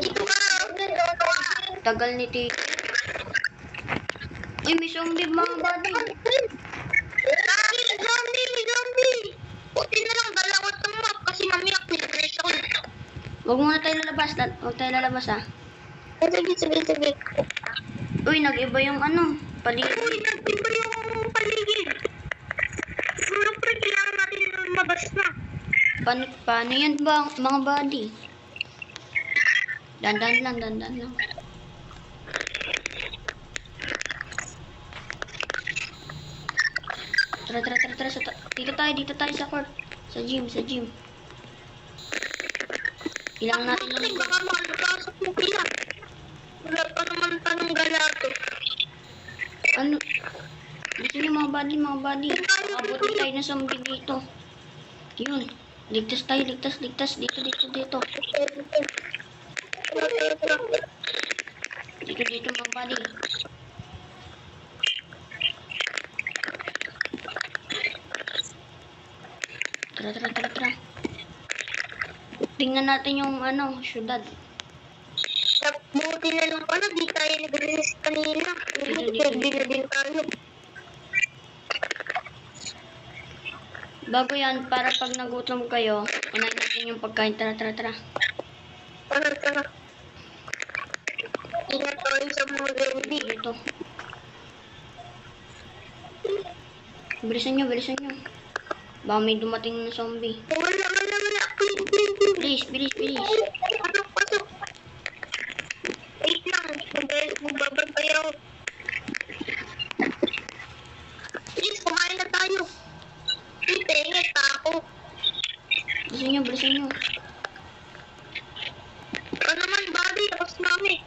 Dito ka. Tagal ni Tito. Uy, may zombie mga buddy. Zombie. Buti na lang dala ko itong map kasi mamaya pinag-rest ako. Huwag muna tayo lalabas. Huwag tayo lalabas ah. Sige. Uy, nag-iba yung ano, paligid. Uy, nagtiba yung paligid. Siguro pre, kailangan natin lumabas na. Paano yan ba, mga buddy? Dandan lang. Tara. Dito tayo sa court. Sa gym. Kailangan natin Bakit baka makapasok mo kaya? Wala pa naman tanong galato. ano? Gusto niyo mga buddy. Abutin tayo na zombie dito. Yun. Ligtas tayo. Dito. Dito mga buddy. Tara. Tingnan natin yung ano, syudad. Buti na lang pala, di tayo nag-resist kanina. Hindi na din tayo. Bago yan, para pag nagutom kayo, unahin natin yung pagkain. Tara. Tara. Ingat tayo sa mga zombie. Dito. Bilisan nyo. Baka may dumating na zombie. Wala. Bilis. Pasok. Wait lang, magbabantay ako. Please, kumain na tayo. Tingit ako. Bilisan nyo. Ano naman, buddy? Tapos namin.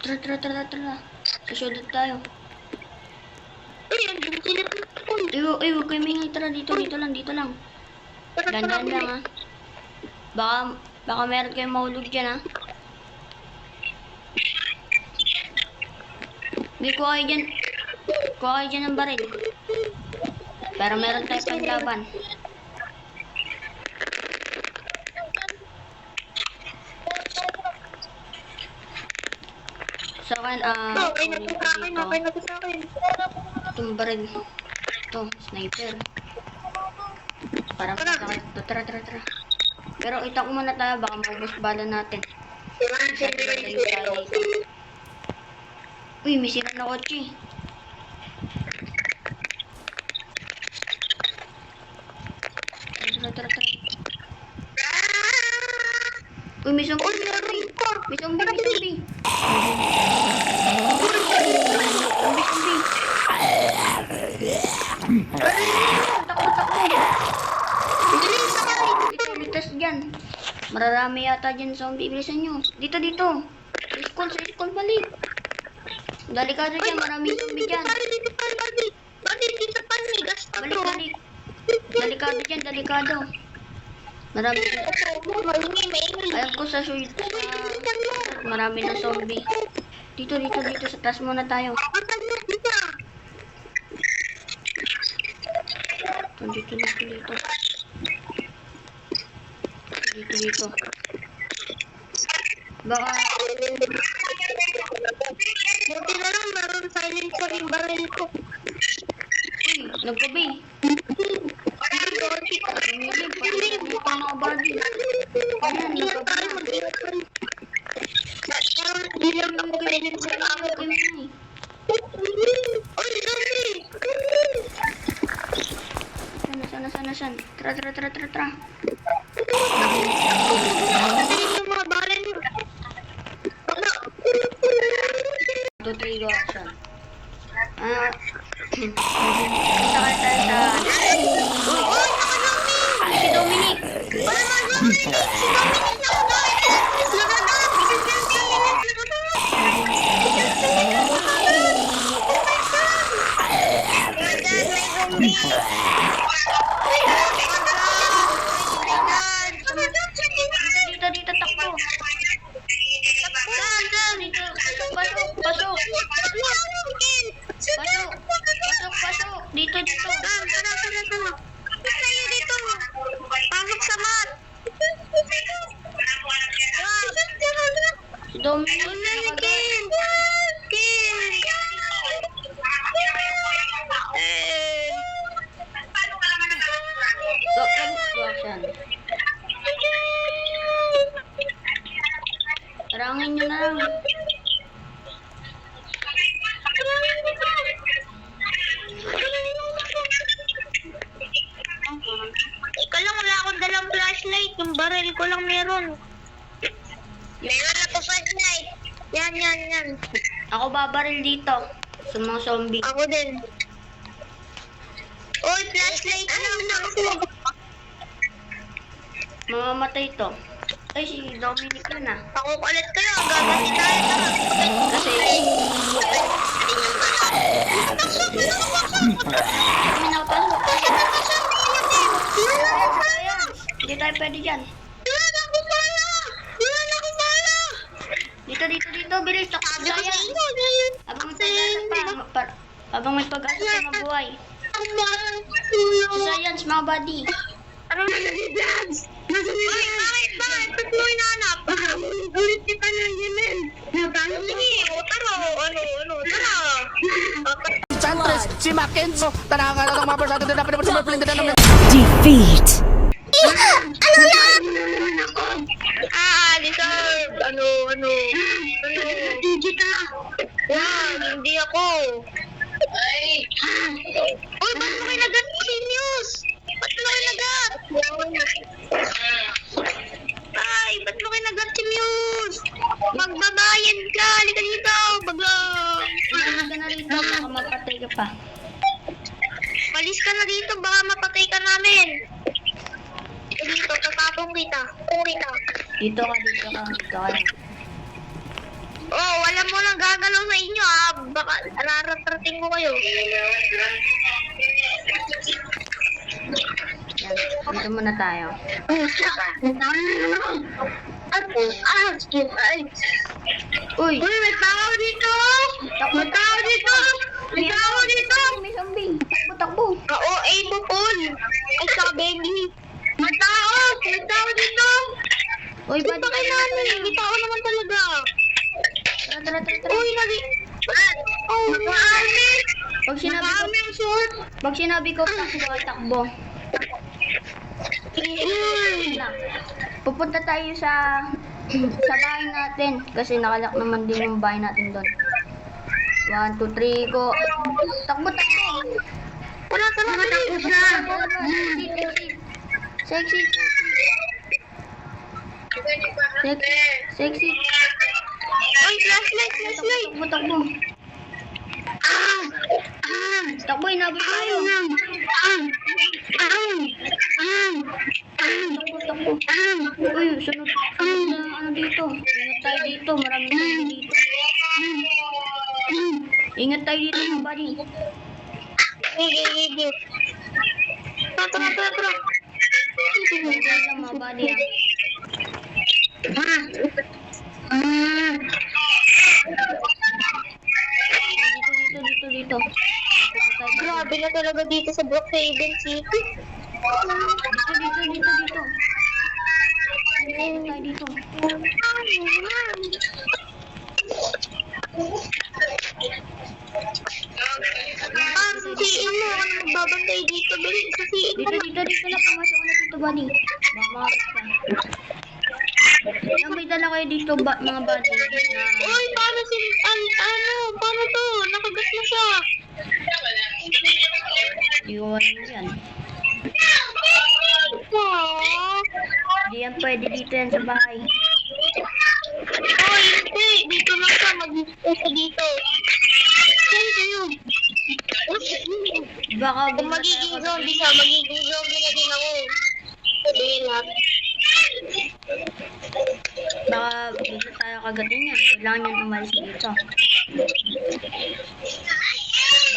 Tara. Sa syudad tayo. Uy, andun sila. Huwag kayo mingay. Tara, dito lang. Dandan lang ah. Baka meron kayong mahulog dyan ah. May kuha kayo dyan ng baril. Pero meron tayo panglaban. Sa akin, Okay na to sa akin. itong baril. Ito, sniper. Parang masakit to. Tara. Pero itak muna tayo, baka maubos bala natin. Uy, may sira na kotse. Tara. Uy, may zombie. May zombie. Litas dyan. Mararami yata dyan zombie. Bilisan nyo. Dito. Sa school balik. Delikado dyan. Maraming zombie dyan. Balik. Delikado. Marami dyan. Alam ko sa suit. Marami na zombie. Dito. Sa taas muna tayo. Dito. Baka Buti na lang meron silencer yung baril ko. nagkabi. Sana. Tara. Two, three, go action. Punta ka tayo sa... Si Dominic! Dito, takbo! Pasok! Dito. Tayo dito. Pasok sa mat. Si Dominic, Wala na, nakagat. Ken! Ken! Explosion. Tarangin nyo na lang. Ikaw lang, wala akong dalang flashlight. Yung baril ko lang meron. Meron ako flashlight. Yan. Ako babaril dito sa mga zombie. Ako din. Uy, flashlight lang ako. Mamamatay to. Ay, si Dominic yun ah. Ako ulit kayo. Gagawin tayo. Kasi, kami nakapasok. Ayan, hindi tayo pwede dyan. Wala na akong bala. Dito, bilis. Takbo Sabi ko sa tayo. inyo. Habang may pag-asa pa mabuhay. Si Science, mga buddy. Ano na Dance? Uy, bakit? Ba't mo hinahanap? Ulit kita na Yemen. Sige, tara. Tara. Chantres, si Mackenzo, tanakan na mga persado na dapat sa mga na Defeat. Deserve. Digita. Wow, hindi ako. Uy, ba't mo kinagat si News? Ba't mo kinagat? Ay, ba't mo kinagat si News? Magbabayad ka. Halika dito. Malis ka na rito, baka mapatay ka pa. Malis ka na dito. Baka mapatay ka namin. Dito, tatapong kita. Dito ka. Oh, wala mo lang gagalaw sa inyo ah. Baka nararating ko kayo. Yan, dito muna tayo. Uy! Uy, may tao dito! May tao dito! May tao dito! May zombie! Takbo! Oo, Bukol! Ay, sabi may tao! May tao dito! Uy, Ba't buddy! ba kailangan? May tao naman talaga! Tara! Uy, oh, marami! Marami ang short! Pag sinabi ko, takbo. Pupunta tayo sa bahay natin kasi nakalak naman din yung bahay natin doon. 1, 2, 3, go. Takbo. Wala talaga takbo siya! Sexy. Uy, flashlight! Takbo. Takbo, inabi tayo. Takbo. Uy, sunod na ano dito. Ingat tayo dito, maraming tayo dito. Ingat tayo dito, mga buddy. Sige. Tara. Ingat lang, mga buddy. Dito. Grabe na talaga dito sa Brookhaven City. Dito. Tayo dito. Sisiin mo. Ano magbabantay dito? Dali, sisiin mo. Dito na. Pumasok ka na dito, buddy. Mamakas ka. May dala kayo dito, mga buddy. Uy, paano paano to? Nakagas na siya. Iwanan mo yan. Aww. Hindi yan pwede dito yan sa bahay. Uy, hindi. Dito lang siya. Mag-stay siya dito. Kayo. Baka Kung magiging zombie siya, magiging zombie na din ako. Sabihin natin. Baka dito tayo kagatin yan. Kailangan yan umalis dito.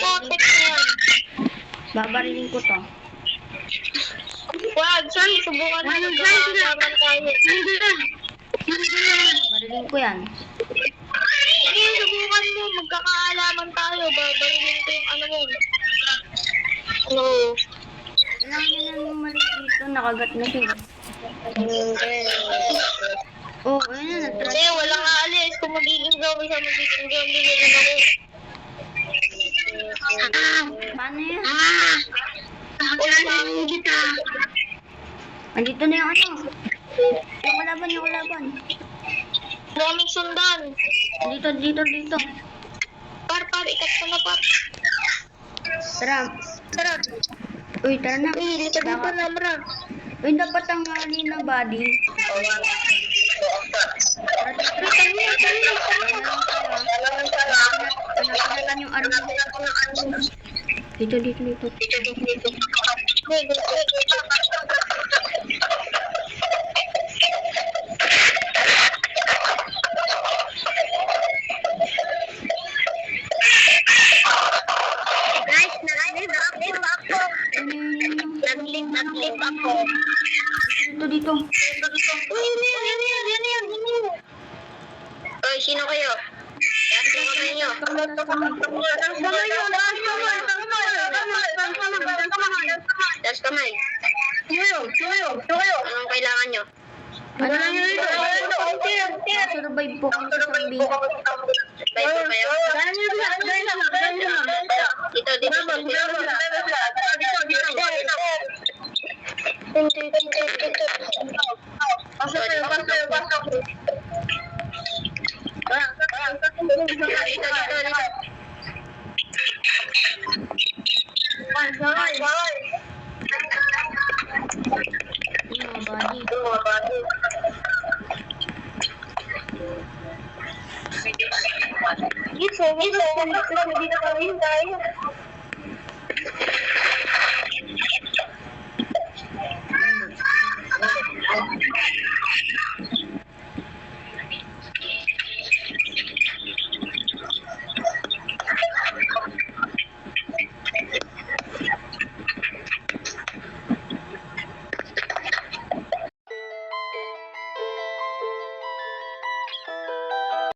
Potek na yan. Babarilin ko to. Wag, sorry. Subukan na. Magkakalaman tayo. Barilin ko yan. Sige, subukan mo. Magkakaalaman tayo. Babarilin ko yung ano mo. Ano? Kailangan nyo na umalis dito. Nakagat na siya. Hindi. Oh, ayun na. Hindi, walang aalis. kung magiging zombie na rin ako. Paano yan? Wala namin kita. Andito na yung ano. Yung kalaban. Daming sundan. Dito. Par, ikat ko na par. Tara. Uy, tara na. Uy, likat mo na, bro. Uy, dapat ang hali na body. Hanapin yung arm. Dito. Guys, nag-live ako. Nag-live ako. Dito. Uy, yan. Uy, sino kayo? Sino kayo? Das kamay. Anong kailangan nyo? Survive po kami sa zombie. Bayo kayo? Dito. Pasok. Yung mga body. Dito kami tayo.